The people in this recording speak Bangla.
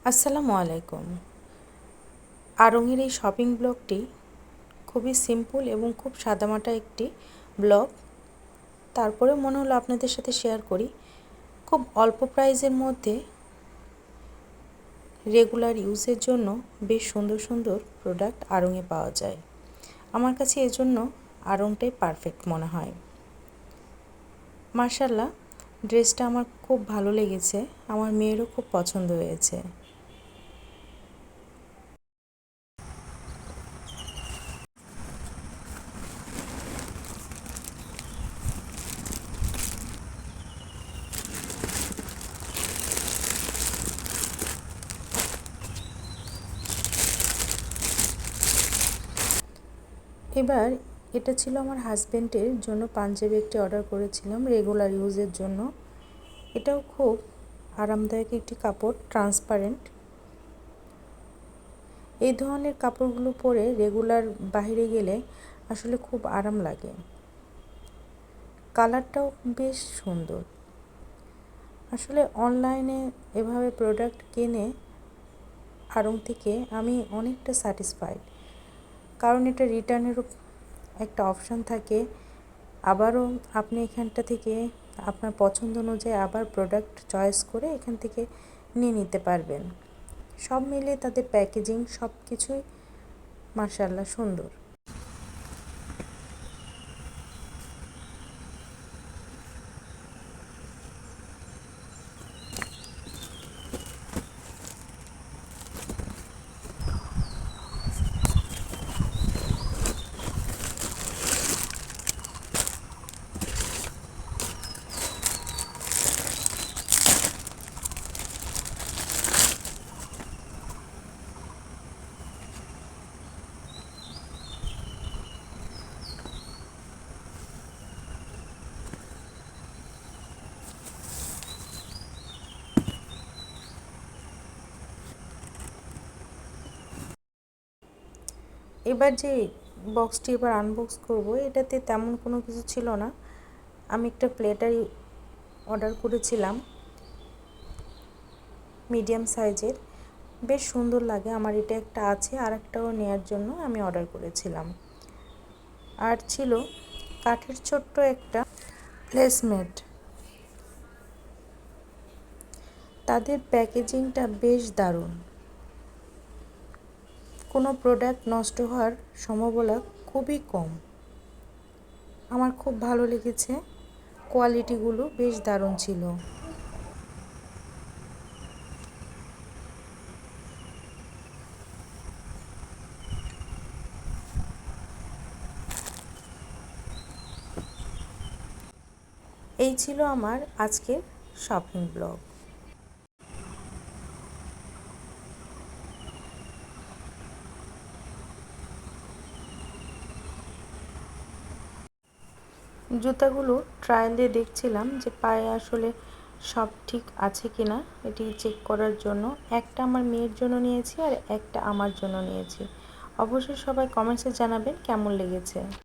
আসসালামু আলাইকুম। আড়ংয়ের এই শপিং ব্লগটি খুবই সিম্পল এবং খুব সাদামাটা একটি ব্লগ। তারপরে মনে হলো আপনাদের সাথে শেয়ার করি। খুব অল্প প্রাইসের মধ্যে রেগুলার ইউজের জন্য বেশ সুন্দর সুন্দর প্রোডাক্ট আড়ংয়ে পাওয়া যায়। আমার কাছে এজন্য আড়ংটাই পারফেক্ট মনে হয়। মাশাআল্লাহ, ড্রেসটা আমার খুব ভালো লেগেছে, আমার মেয়েরও খুব পছন্দ হয়েছে। এবার এটা ছিল আমার হাজব্যান্ডের জন্য পাঞ্জাবি একটি অর্ডার করেছিলাম রেগুলার ইউজের জন্য। এটাও খুব আরামদায়ক একটি কাপড়, ট্রান্সপারেন্ট। এই ধরনের কাপড়গুলো পরে রেগুলার বাইরে গেলে আসলে খুব আরাম লাগে। কালারটাও বেশ সুন্দর। আসলে অনলাইনে এভাবে প্রোডাক্ট কিনে আড়ং থেকে আমি অনেকটা স্যাটিসফাইড, কারণ এটা রিটার্নেরও একটা অপশান থাকে। আবারও আপনি এখানটা থেকে আপনার পছন্দ অনুযায়ী আবার প্রোডাক্ট চয়েস করে এখান থেকে নিয়ে নিতে পারবেন। সব মিলিয়ে তাদের প্যাকেজিং সব কিছুই মাশাআল্লাহ সুন্দর। এবার যে বক্সটি এবার আনবক্স করব, এটাতে তেমন কোনো কিছু ছিল না। আমি একটা প্লেটার অর্ডার করেছিলাম মিডিয়াম সাইজের, বেশ সুন্দর লাগে। আমার এটা একটা আছে, আর একটাও নেওয়ার জন্য আমি অর্ডার করেছিলাম। আর ছিল কাঠের ছোট্ট একটা প্লেসমেট। তাদের প্যাকেজিংটা বেশ দারুণ, কোনো প্রোডাক্ট নষ্ট হওয়ার সম্ভাবনা খুবই কম। আমার খুব ভালো লেগেছে, কোয়ালিটিগুলো বেশ দারুণ ছিল। এই ছিল আমার আজকের শপিং ব্লগ। জুতাগুলো ট্রায়াল দিয়ে দেখছিলাম যে পায়ে আসলে সব ঠিক আছে কিনা, এটি চেক করার জন্য। একটা আমার মেয়ের জন্য নিয়েছি আর একটা আমার জন্য নিয়েছি। অবশ্যই সবাই কমেন্টসে জানাবেন কেমন লেগেছে।